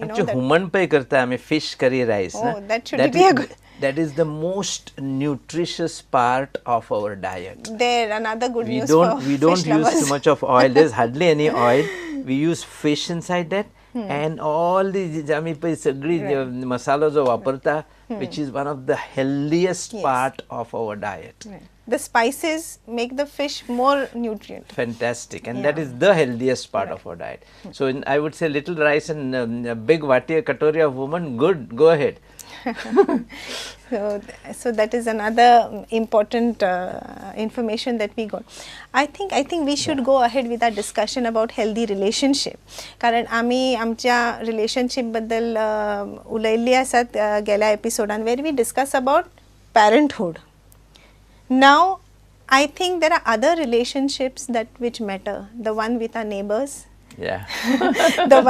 know that. human पे करता है हमें fish curry rice. Oh, that should be a good. That is the most nutritious part of our diet. There, another good news We don't fish use lovers. too much of oil. There's hardly any oil. We use fish inside that, and all the आम्ही पे सगळी मसाला जो वापरता, which is one of the healthiest part of our diet. Right. The spices make the fish more nutrient. Fantastic, and that is the healthiest part of our diet. So I would say little rice and a big vati, katori of woman, good, go ahead. So that is another important information that we got. I think we should go ahead with our discussion about healthy relationship. कारण आम्ही आमच्या relationship बद्दल उलयल्ली आसात गेल्या episode where we discuss about parenthood. Now I think there are other relationships that which matter. The one with our neighbors. Yeah. the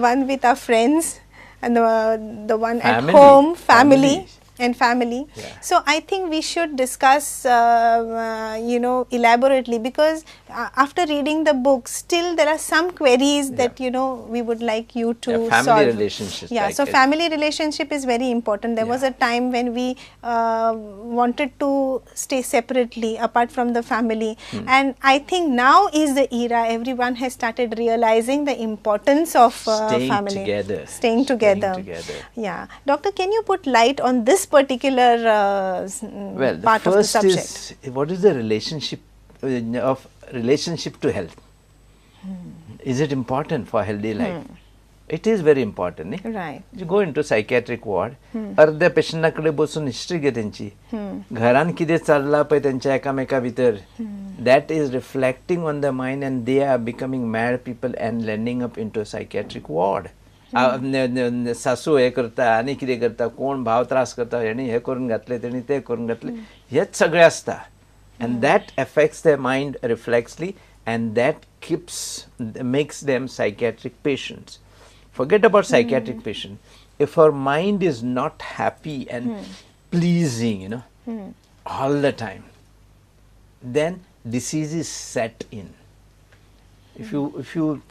one with our friends. And the one family. at home, family. Yeah. So I think we should discuss, elaborately, because after reading the book, still there are some queries that we would like you to family solve. Relationships. Yeah, so family relationship is very important. There was a time when we wanted to stay separately apart from the family, and I think now is the era everyone has started realizing the importance of family. Staying together. Yeah, doctor, can you put light on this particular part of the subject? Is what is the relationship to health? Is it important for healthy life? It is very important. Right. You go into psychiatric ward, अर्ध्या पेशंटाकडे बसून history घे त्यांची, घरान कितें चालला पळय त्यांच्या एकामेका भितर, that is reflecting on the mind, and they are becoming mad people and landing up into a psychiatric ward. सासू हे करता आनी कितें करता, कोण भाव त्रास करता, हेणी हे करून घातले, तेणी ते करून घातले, हेच सगळें आसता. And that affects their mind reflexly, and that makes them psychiatric patients. Forget about psychiatric patient. If our mind is not happy and pleasing, all the time, then diseases set in. If you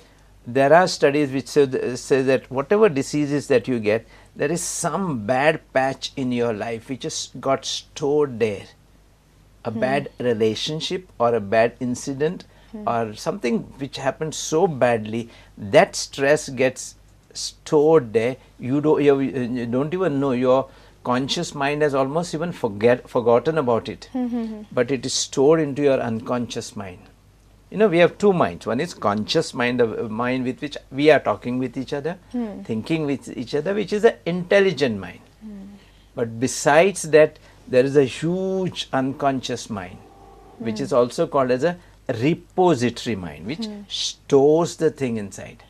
there are studies which say that whatever diseases that you get, there is some bad patch in your life which just got stored there. A bad relationship or a bad incident or something which happened so badly, that stress gets stored there. You don't even know. Your conscious mind has almost even forgotten about it, but it is stored into your unconscious mind. We have two minds. One is conscious mind, the mind with which we are talking with each other, thinking with each other, which is an intelligent mind. But besides that, there is a huge unconscious mind, which is also called as a repository mind, which stores the thing inside.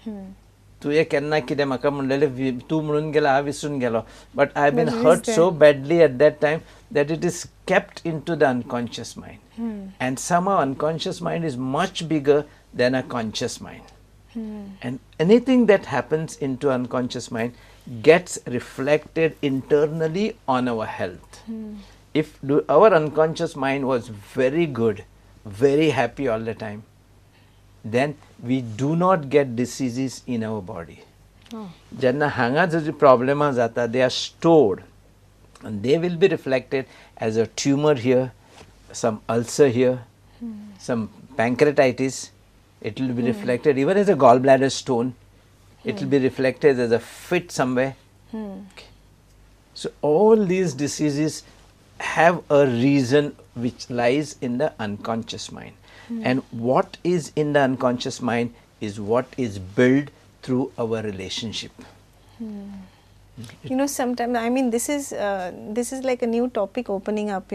तू हे केन्ना कितें म्हाका म्हणलेलें, तू म्हणून गेला हांव विसरून गेलो, but I have been hurt so badly at that time that it is kept into the unconscious mind. And somehow unconscious mind is much bigger than a conscious mind. And anything that happens into unconscious mind gets reflected internally on our health. If our unconscious mind was very good, very happy all the time, then we do not get diseases in our body. Jenna hanga jo problema jata, they are stored, and they will be reflected as a tumor here, some ulcer here, some pancreatitis. It will be reflected even as a gallbladder stone. It will be reflected as a fit somewhere. Okay. So all these diseases have a reason which lies in the unconscious mind. And what is in the unconscious mind is what is built through our relationship. Sometimes, I mean, this is like a new topic opening up,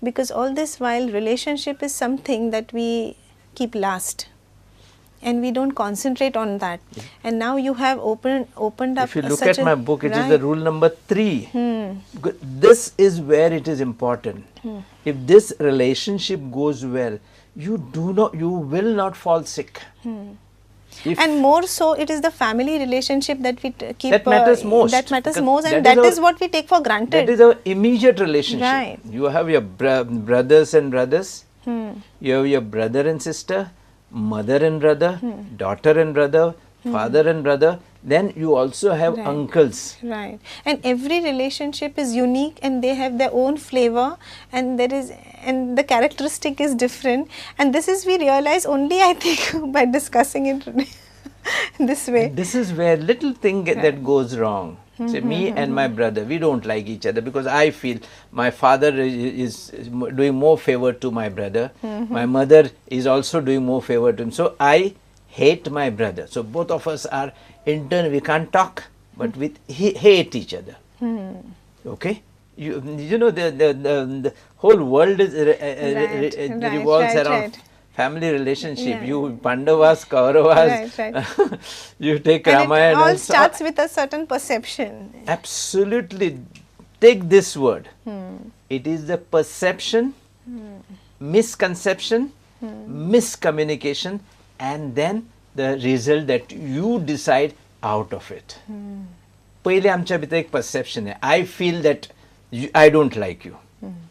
because all this while relationship is something that we keep last, and we don't concentrate on that. And now you have opened up. If you look at my book, it is the rule number 3. This is where it is important. If this relationship goes well, you will not fall sick. And more so, it is the family relationship that we keep. That matters most. That matters most, and that is what we take for granted. That is our immediate relationship. Right. You have your brothers and brothers. You have your brother and sister, mother and brother, daughter and brother, father and brother. then you also have Right. uncles. Right. And every relationship is unique and they have their own flavor, and the characteristic is different, and this is we realize only, I think, by discussing it this way. And this is where little thing that goes wrong. Say me and my brother, we don't like each other because I feel my father is doing more favor to my brother. My mother is also doing more favor to him. So I hate my brother. So both of us are internal. We can't talk, but we hate each other. Okay. You know the whole world is revolves around right. family relationship. Yeah. You Pandavas, Kauravas, Right. you take And Ramayana. it all and so- starts with a certain perception. Absolutely. Take this word. It is the perception, misconception, miscommunication, and then the result that you decide out of it. पहिले आमच्या भितर एक perception आहे. I feel that I don't like you.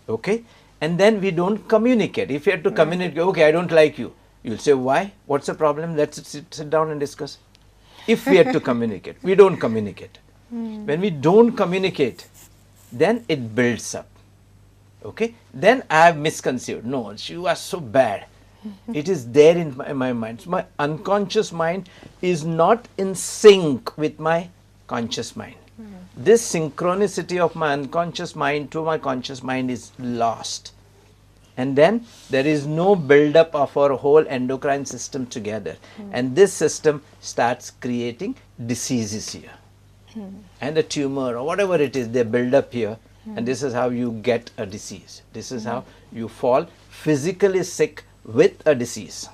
Okay? And then we don't communicate. If you have to communicate, okay, I don't like you. You'll say, why? What's the problem? Let's sit down and discuss. If we have to communicate, we don't communicate. When we don't communicate, then it builds up. Okay? Then I have misconceived. No, you are so bad. It is there in my mind. My unconscious mind is not in sync with my conscious mind. This synchronicity of my unconscious mind to my conscious mind is lost. And then there is no build-up of our whole endocrine system together. And this system starts creating diseases here. And a tumor or whatever it is, they build up here. And this is how you get a disease. This is how you fall physically sick with a disease.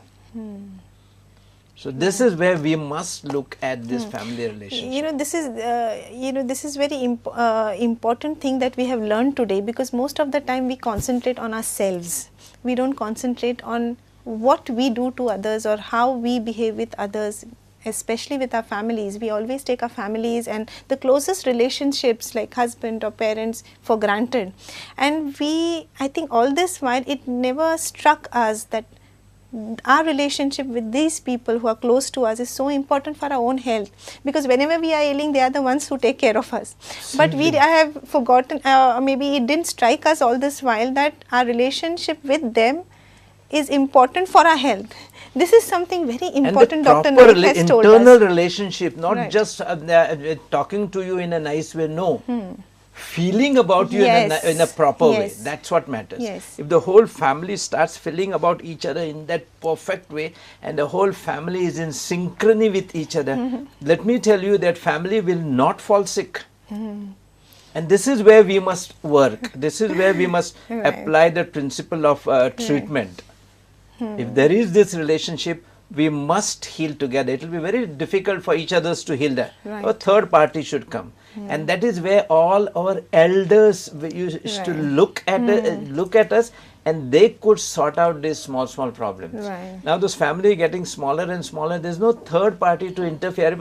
So this is where we must look at this family relationship. This is very important thing that we have learned today, because most of the time we concentrate on ourselves. We don't concentrate on what we do to others or how we behave with others, especially with our families. We always take our families and the closest relationships like husband or parents for granted. And I think all this while it never struck us that our relationship with these people who are close to us is so important for our own health, because whenever we are ailing, they are the ones who take care of us. But I have forgotten, maybe it didn't strike us all this while that our relationship with them is important for our health. This is something very important. Dr. Naik has told us. Internal relationship, not Right. just talking to you in a nice way, no. Feeling about you in a proper way. Yes. That's what matters. Yes. If the whole family starts feeling about each other in that perfect way and the whole family is in synchrony with each other, let me tell you that family will not fall sick. And this is where we must work. This is where we must Right. apply the principle of treatment. If there is this relationship, we must heal together. It will be very difficult for each others to heal that. Right. A third party should come. And that is where all our elders used to look at us, and they could sort out these small problems. Right. Now those family getting smaller and smaller, there's no third party to interfere.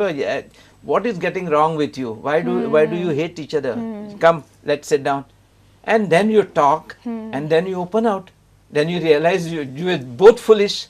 What is getting wrong with you? Why do you hate each other? Come, let's sit down. And then you talk, and then you open out. Then you realize you are both foolish.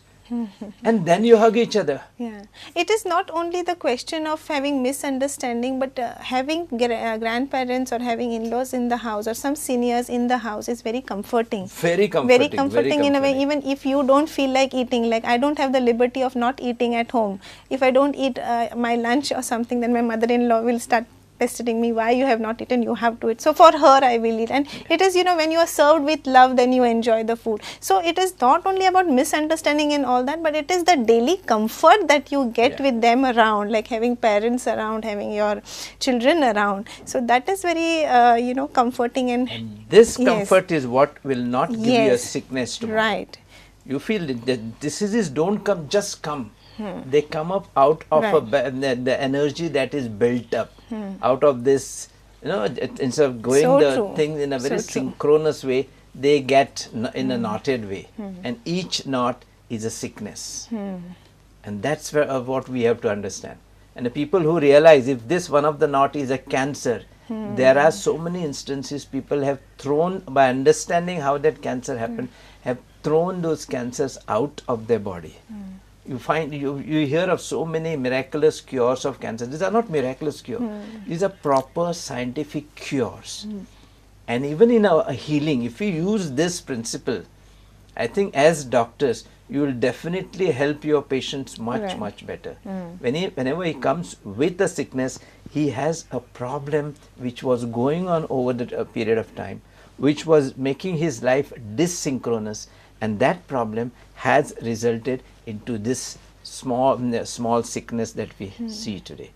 And then you hug each other. Yeah, it is not only the question of having misunderstanding, but having grandparents or having in-laws in the house or some seniors in the house is very comforting. Very comforting. Very comforting in a way, even if you don't feel like eating. Like I don't have the liberty of not eating at home. If I don't eat my lunch or something, then my mother-in-law will start pestering me, why you have not eaten, you have to eat. So for her I will eat. And it is, when you are served with love, then you enjoy the food. So it is not only about misunderstanding and all that, but it is the daily comfort that you get with them around, like having parents around, having your children around. So that is very comforting. And this comfort is what will not give you a sickness tomorrow. Right. You feel that diseases don't come, just come. They come up out of the energy that is built up out of this, instead of going things in a very synchronous way, they get in a knotted way, and each knot is a sickness. And that's what we have to understand. And the people who realize if this one of the knot is a cancer, there are so many instances people have thrown, by understanding how that cancer happened, have thrown those cancers out of their body. You find you hear of so many miraculous cures of cancer. These are not miraculous cures. These are proper scientific cures. And even in our healing, if we use this principle, I think as doctors, you will definitely help your patients much better. Whenever he comes with a sickness, he has a problem which was going on over the period of time, which was making his life dysynchronous, and that problem has resulted into this small sickness that we see today.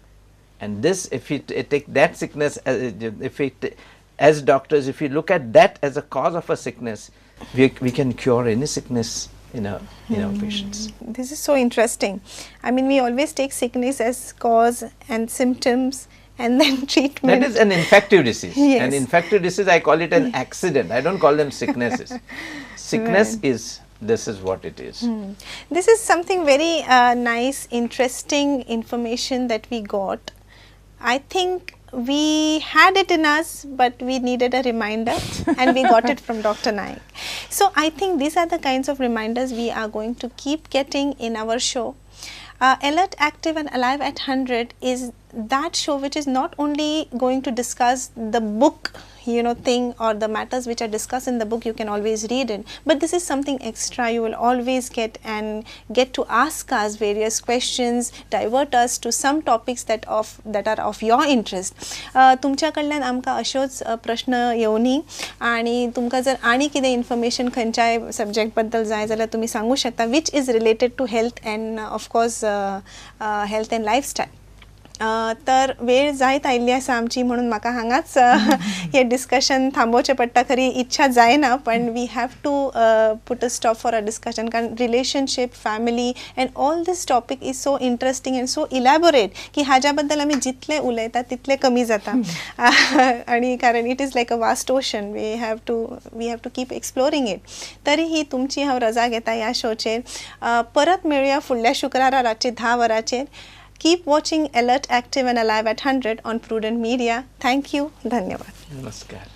And this, if we take that sickness, as doctors, if we look at that as a cause of a sickness, we can cure any sickness in our patients. This is so interesting. I mean, we always take sickness as cause and symptoms and then treatment. That is an infective disease. Yes. An infective disease, I call it an accident. I don't call them sicknesses. Sickness is, this is what it is. This is something very nice, interesting information that we got. I think we had it in us, but we needed a reminder and we got it from Dr. Naik. So I think these are the kinds of reminders we are going to keep getting in our show. Alert, Active and Alive at 100 is that show which is not only going to discuss the book, thing or the matters which are discussed in the book, you can always read it, but this is something extra. You will always get to ask us various questions, divert us to some topics that are of your interest. तुमच्या कडल्यान आमकां अशोच प्रश्न येवनी आणि तुमकां जर आनी कितें information खंयच्याय सब्जेक्ट बद्दल जाय जाल्यार तुमी सांगू शकता, which is related to health and of course health and lifestyle. तर वेळ जायत आयिल्ली आसा आमची, म्हणून म्हाका हांगाच हे डिस्कशन थांबोवचें पडटा. खरी इच्छा जायना, पण we have to put a stop for a discussion, कारण relationship, family and all this topic is so interesting and so elaborate की हाज्या बद्दल आमी जितले उलयता तितले कमी जाता. आणि कारण it is like a vast ocean, we have to keep exploring it. तरीही तुमची हांव रजा घेता ह्या शोचेर. परत मेळुया फुडल्या शुक्रारा रातचे 10 वरांचेर. Keep watching Alert, Active and Alive at 100 on Prudent Media. Thank you. Dhanyawad. Namaskar.